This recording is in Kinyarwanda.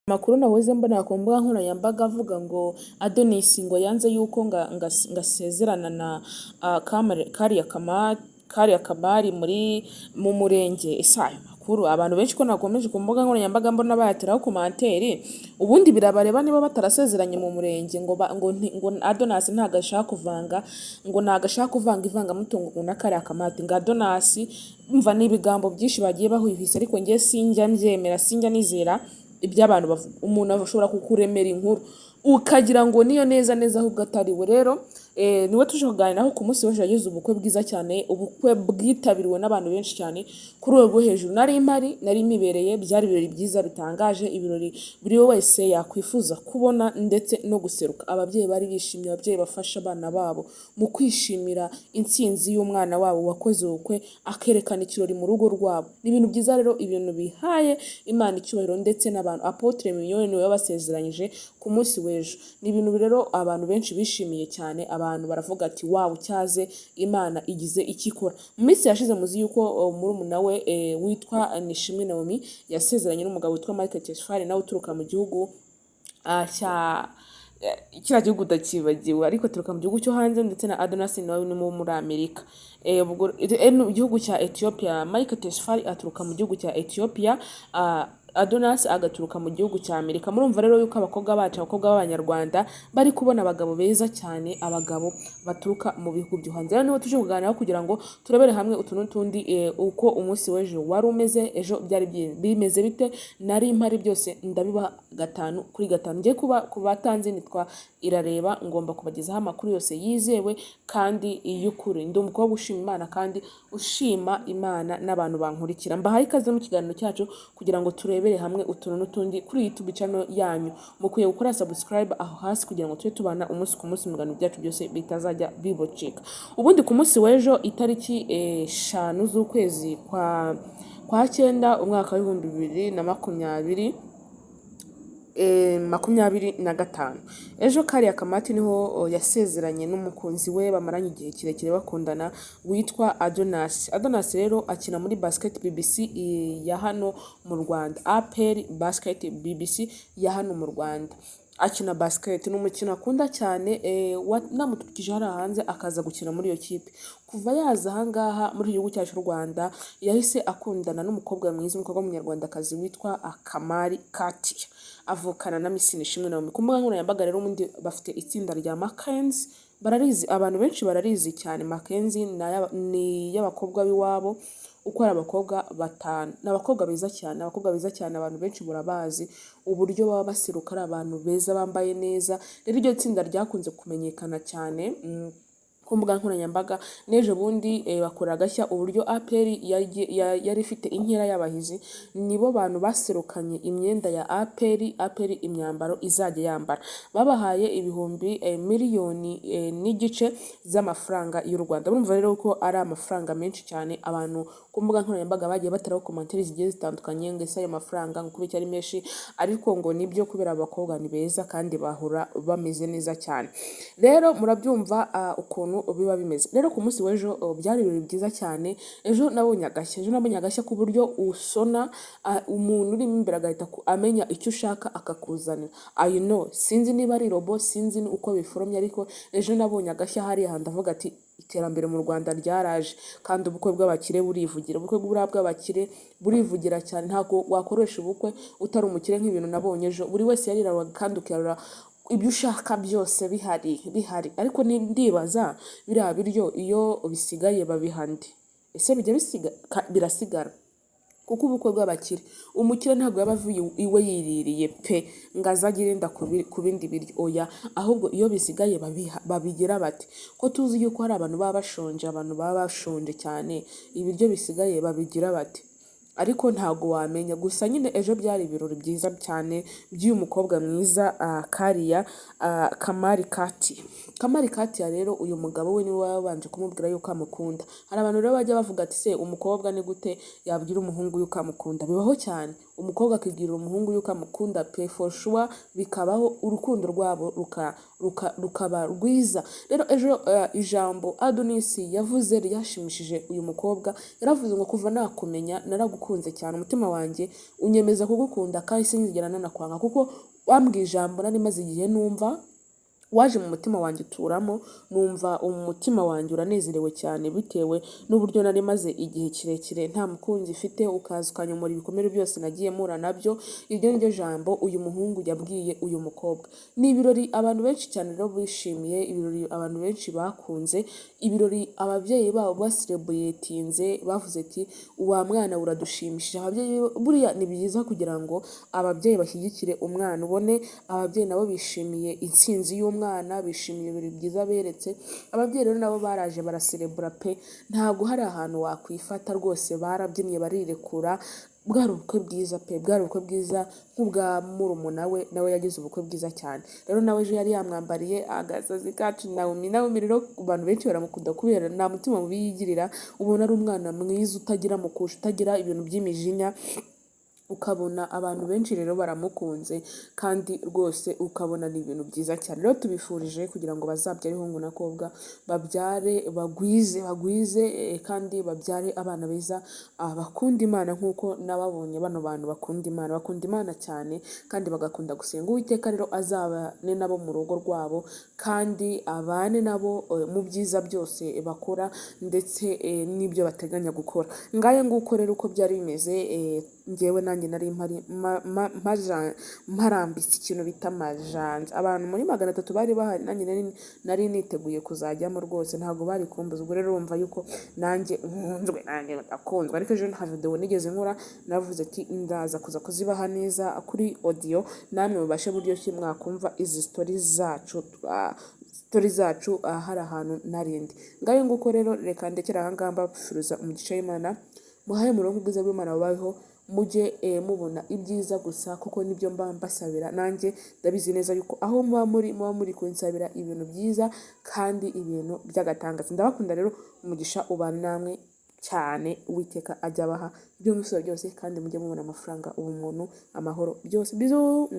Amakuru nahoze mbona ku mbuga nkoranyambaga avuga ngo Adonis ngo yanze yuko ngasezerana na kariya kamari mu murenge. Ese ayo makuru abantu benshi ko nakomeje ku mbuga nkoranyambaga mbona bayateraho komanteri, ubundi birabareba niba batarasezeranye mu murenge ngo Adonis ntago ashaka kuvanga ivangamutungo na kariya kamati ngo Adonis mva n'ibigambo byinshi bagiye bahwihwisa, ariko njye sinjya mbyemera, sinjya nizera iby'abantu bavuga. Umuntu ashobora kukuremera inkuru ukagira ngo niyo neza ahubwo atari we. Rero niwe tuje kuganiraho ku munsi w'ejo yagize ubukwe bwiza cyane, ubukwe bwitabiriwe n'abantu benshi cyane kuri uwo rwo hejuru. nari mibereye, byari ibirori byiza bitangaje, ibirori buri wese yakwifuza kubona ndetse no guseruka. Ababyeyi bari bishimye, ababyeyi bafasha abana babo mu kwishimira intsinzi y'umwana wabo wakoze ubukwe akerekana ikirori mu rugo rwabo. Ni ibintu byiza rero, ibintu bihaye Imana icyubahiro ndetse n'abantu. Apotre Mignonne niwe wabasezeranyije ku munsi w'ejo. Ni ibintu rero abantu benshi bishimiye cyane, abantu baravuga ati wawu cyaze Imana igize ikikora. Mu minsi yashize muzi yuko murumuna we witwa Nishimwe Naomi yasezeranye n'umugabo witwa Michael Tesfaye nawe uturuka mu gihugu kiriya gihugu ndakibagiwe, ariko turuka mu gihugu cyo hanze, ndetse na Adonis nawe ni muri Amerika. Mu gihugu cya Ethiopia, Michael Tesfaye aturuka mu gihugu cya Ethiopia, Adonis agaturuka mu gihugu cya Amerika. Murumva rero yuko abakobwa b'Abanyarwanda bari kubona abagabo beza cyane, abagabo baturuka mu bihugu byo hanze. Rero niho tuje kuganiraho kugira ngo turebere hamwe utu n'utundi uko umunsi w'ejo wari umeze, ejo byari bimeze bite. Nari mpari byose ndabiba 5 kuri 5. Ngiye ku batanze nitwa Irareba, ngomba kubagezaho amakuru yose yizewe kandi y'ukuri. Ndi umukobwa ushima Imana kandi ushima Imana n'abantu bankurikira. Mbahaye ikaze mu kiganiro cyacu kugira ngo turebere hamwe utuntu n'utundi kuri YouTube channel yanyu. Mukwiye gukora subscribe aho hasi kugira ngo tube tubana umunsi ku munsi mu biganiro byacu byose bitazajya biboceka. Ubundi ku munsi w'ejo itariki 5 z'ukwezi kwa 9 umwaka wa 2025, ejo kariya kamati niho yasezeranye n'umukunzi we bamaranye igihe kirekire bakundana witwa Adonis. Adonis rero akina muri Basket BBC ya hano mu Rwanda, APR Basket BBC ya hano mu Rwanda. Akina basket, ni umukino akunda cyane, namutukije hariya hanze akaza gukina muri iyo kipe. Kuva yaza ahangaha muri igihugu cyacu cy'u Rwanda yahise akundana n'umukobwa mwiza, umukobwa w'umunyarwandakazi witwa Kamari Katia, avukana na Miss Nishimwe Naomi. Ku mbuga nkoranyambaga rero ubundi bafite itsinda rya Mackenzie, bararizi, abantu benshi bararizi cyane. Mackenzie ni y'abakobwa b'iwabo uko ari abakobwa 5. N'abakobwa beza cyane, abantu benshi murabazi uburyo baba baseruka, ari abantu beza bambaye neza. Rero iryo tsinda ryakunze kumenyekana cyane ku mbuga nkoranyambaga. N'ejo bundi bakora agashya uburyo APR yari ifite inkera y'abahizi, nibo bantu baserukanye imyenda ya APR imyambaro izajya yambara. Babahaye ibihumbi miliyoni n'igice z'amafaranga y'u Rwanda. Urumva rero ko ari amafaranga menshi cyane. Abantu ku mbuga nkoranyambaga bagiye bataraho komanteri zigiye zitandukanye ngo ese ayo mafaranga ngo kubera ari menshi, ariko ngo nibyo kubera abakobwa ni beza kandi bahora bameze neza cyane. Rero murabyumva ukuntu biba bimeze. Rero ku munsi w'ejo byari ibirori byiza cyane. Ejo nabonye agashya ku buryo usona umuntu uri imbere agahita amenya icyo ushaka akakuzanira. Sinzi niba ari robo, sinzi uko biforomye, ariko ejo nabonye agashya hariya ndavuga ati iterambere mu Rwanda ryaraje kandi ubukwe bw'abakire burivugira. Ubukwe bw'abakire burivugira cyane. Ntabwo wakoresha ubukwe utari umukire nk'ibintu nabonye ejo. Buri wese yariraga kandi ukirara ibyo ushaka byose bihari. Ariko ndibaza biriya biryo iyo bisigaye babihande, ese bijya birasigara? Kuko ubukwe bw'abakire, umukire ntabwo yaba avuye iwe yiririye pe ngo azagire inda ku bindi biryo, oya, ahubwo iyo bisigaye babigira bati ko tuzi yuko hari abantu baba bashonje cyane, ibiryo bisigaye babigira bati. Ariko ntago wamenya. Gusa nyine ejo byari ibirori byiza cyane by'uyu mukobwa mwiza Kamari Katia. Rero uyu mugabo we niwe wabanje kumubwira yuko amukunda. Hari abantu rero bajya bavuga ati se umukobwa ni gute yabwira umuhungu yuko amukunda? Bibaho cyane. umukobwa akibwira umuhungu yuko amukunda pe for sure bikabaho urukundo rwabo rukaba rwiza. Rero ejo ijambo Adonisi yavuze ryashimishije uyu mukobwa, yaravuze ngo kuva nakumenya naragukunze cyane, umutima wanjye unyemeza kugukunda kandi sinzigera nanakwanga, kuko wambwiye ijambo nari maze igihe numva, waje mu mutima wanjye uturamo, numva umutima wanjye uranezerewe cyane bitewe n'uburyo nari maze igihe kirekire nta mukunzi mfite, ukaza ukanyomora ibikomere byose nagiye mpura nabyo. Iryo ni ryo jambo uyu muhungu yabwiye uyu mukobwa. Ni ibirori abantu benshi cyane rero bishimiye, ibirori abantu benshi bakunze, ibirori ababyeyi babo baserebuyetinze, bavuze ati wa mwana uradushimishije. Ababyeyi buriya ni byiza kugira ngo ababyeyi bashyigikire umwana, ubone ababyeyi nabo bishimiye intsinzi y'umwana, bishimiye ibintu byiza beretse. Ababyeyi rero nabo baraje baraserebura pe, ntabwo hari ahantu wakwifata rwose, barabyinnye barirekura. Bwari ubukwe bwiza pe, bwari ubukwe bwiza nk'ubwa murumuna we, nawe yagize ubukwe bwiza cyane. Rero nawe ejo yari yamwambariye agasazi kacu Naomi. Naomi rero abantu benshi baramukunda kubera nta mutima mubi yigirira, ubona ari umwana mwiza utagira mukusha, utagira ibintu by'imijinya, ukabona abantu benshi rero baramukunze kandi rwose ukabona ni ibintu byiza cyane. Rero tubifurije kugira ngo bazabyare hungu na kobwa, babyare bagwize kandi babyare abana beza bakunda Imana, nk'uko nababonye bano bantu bakunda Imana cyane kandi bagakunda gusenga. Uwiteka rero azabane nabo mu rugo rwabo kandi abane nabo mu byiza byose bakora ndetse n'ibyo bateganya gukora. Ngaye nguko rero uko byari bimeze, njyewe nanjye nari mparambitse ikintu bita majanja. Abantu muri 300 bari bahari, nanjye nari niteguye kuzajyamo rwose, ntabwo bari kumbuza. Ubwo rero urumva yuko nanjye nkunzwe, nanjye ndakunzwe. Ariko ejo nta video nigeze nkora, navuze ati ndaza kuza kuzibaha neza kuri audio, namwe mubashe buryo ki mwakumva izi stories zacu hari ahantu narindi. Ngayo nguko rero reka ndekera aha ngaha mbapfuruza umugisha w'Imana, muhaye murongo ubwiza bw'Imana bubayeho, mujye mubona ibyiza gusa, kuko nibyo mba mbasabira. Nanjye ndabizi neza yuko aho muba muri kunsabira ibintu byiza kandi ibintu by'agatangaza. Ndabakunda rero, umugisha ubana namwe cyane, Uwiteka ajya abaha ibyo musaba byose kandi mujye mubona amafaranga, ubumuntu, amahoro byose. Bizu.